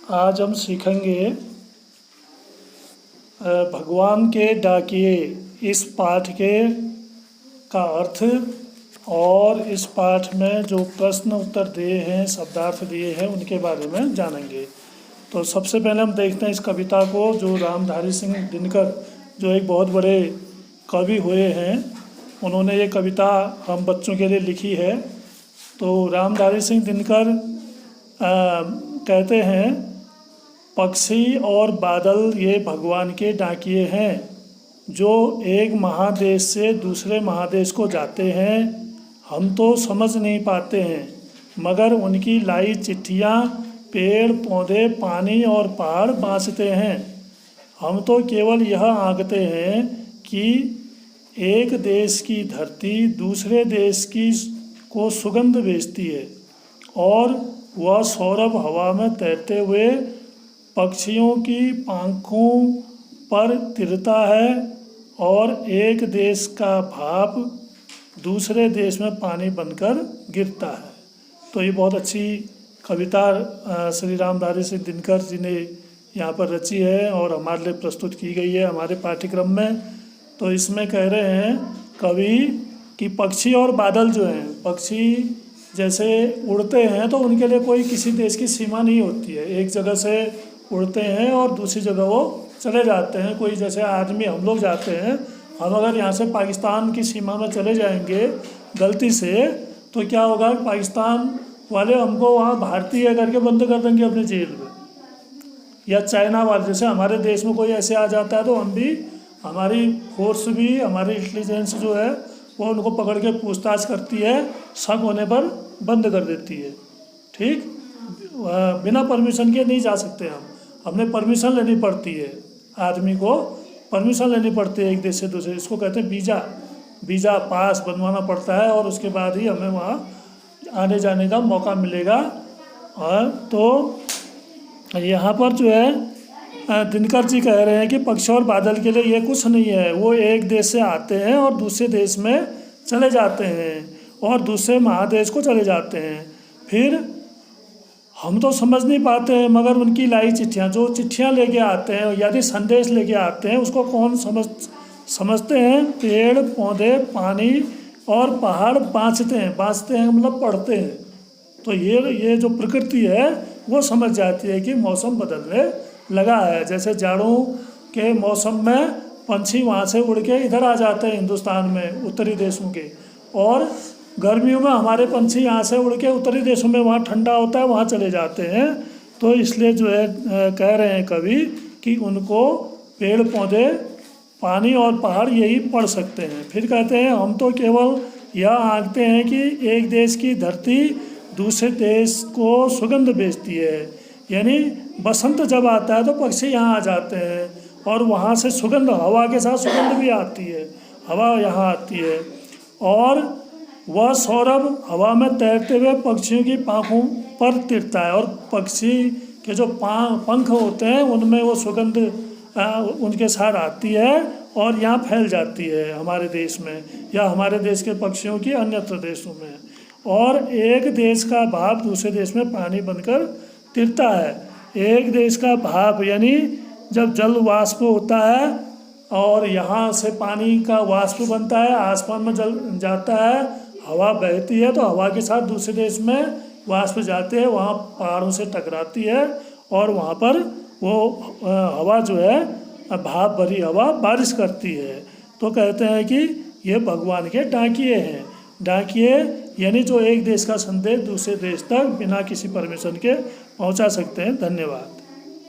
आज हम सीखेंगे भगवान के डाकिए इस पाठ का अर्थ और इस पाठ में जो प्रश्न उत्तर दिए हैं, शब्दार्थ दिए हैं, उनके बारे में जानेंगे। तो सबसे पहले हम देखते हैं इस कविता को, जो रामधारी सिंह दिनकर जो एक बहुत बड़े कवि हुए हैं, उन्होंने ये कविता हम बच्चों के लिए लिखी है। तो रामधारी सिंह दिनकर कहते हैं, पक्षी और बादल ये भगवान के डाकिए हैं, जो एक महादेश से दूसरे महादेश को जाते हैं। हम तो समझ नहीं पाते हैं, मगर उनकी लाई चिट्ठियाँ पेड़ पौधे पानी और पहाड़ बाँचते हैं। हम तो केवल यह आंकते हैं कि एक देश की धरती दूसरे देश को सुगंध भेजती है, और वह सौरभ हवा में तैरते हुए पक्षियों की पंखों पर तिरता है, और एक देश का भाप दूसरे देश में पानी बनकर गिरता है। तो ये बहुत अच्छी कविता श्री रामधारी सिंह दिनकर जी ने यहाँ पर रची है और हमारे लिए प्रस्तुत की गई है हमारे पाठ्यक्रम में। तो इसमें कह रहे हैं कवि कि पक्षी और बादल जो हैं, पक्षी जैसे उड़ते हैं तो उनके लिए कोई किसी देश की सीमा नहीं होती है, एक जगह से उड़ते हैं और दूसरी जगह वो चले जाते हैं। कोई जैसे आदमी हम लोग जाते हैं, हम अगर यहाँ से पाकिस्तान की सीमा में चले जाएंगे गलती से, तो क्या होगा, पाकिस्तान वाले हमको वहाँ भारतीय करके बंद कर देंगे अपने जेल में, या चाइना वाले जैसे हमारे देश में कोई ऐसे आ जाता है तो हम भी, हमारी फोर्स भी, हमारी इंटेलिजेंस जो है वो उनको पकड़ के पूछताछ करती है, शक होने पर बंद कर देती है। ठीक, बिना परमिशन के नहीं जा सकते हमने परमिशन लेनी पड़ती है, आदमी को परमिशन लेनी पड़ती है एक देश से दूसरे। इसको कहते हैं वीज़ा पास बनवाना पड़ता है, और उसके बाद ही हमें वहाँ आने जाने का मौका मिलेगा। और तो यहाँ पर जो है दिनकर जी कह रहे हैं कि पक्षी और बादल के लिए ये कुछ नहीं है, वो एक देश से आते हैं और दूसरे देश में चले जाते हैं और दूसरे महादेश को चले जाते हैं। फिर हम तो समझ नहीं पाते हैं, मगर उनकी लाई चिट्ठियाँ, जो चिट्ठियाँ लेके आते हैं यदि संदेश लेके आते हैं, उसको कौन समझते हैं? पेड़ पौधे पानी और पहाड़ बाँचते हैं मतलब पढ़ते हैं। तो ये जो प्रकृति है वो समझ जाती है कि मौसम बदलने लगा है। जैसे जाड़ों के मौसम में पंछी वहाँ से उड़ के इधर आ जाते हैं हिंदुस्तान में, उत्तरी देशों के, और गर्मियों में हमारे पंछी यहाँ से उड़ के उत्तरी देशों में, वहाँ ठंडा होता है, वहाँ चले जाते हैं। तो इसलिए जो है कह रहे हैं कवि कि उनको पेड़ पौधे पानी और पहाड़ यही पढ़ सकते हैं। फिर कहते हैं, हम तो केवल यह आंकते हैं कि एक देश की धरती दूसरे देश को सुगंध भेजती है, यानी बसंत जब आता है तो पक्षी यहाँ आ जाते हैं, और वहाँ से सुगंध, हवा के साथ सुगंध भी आती है, हवा यहाँ आती है, और वह सौरभ हवा में तैरते हुए पक्षियों की पंखों पर तिरता है, और पक्षी के जो पंख होते हैं उनमें वो सुगंध उनके साथ आती है और यहाँ फैल जाती है हमारे देश में, या हमारे देश के पक्षियों की अन्यत्र देशों में। और एक देश का भाप दूसरे देश में पानी बनकर तिरता है। एक देश का भाप यानी जब जल वाष्प होता है और यहाँ से पानी का वाष्प बनता है, आसमान में जल जाता है, हवा बहती है, तो हवा के साथ दूसरे देश में वाष्प जाते हैं, वहाँ पहाड़ों से टकराती है, और वहाँ पर वो हवा जो है भाप भरी हवा बारिश करती है। तो कहते हैं कि ये भगवान के डाकिए हैं। डाकिए यानी जो एक देश का संदेश दूसरे देश तक बिना किसी परमिशन के पहुंचा सकते हैं। धन्यवाद।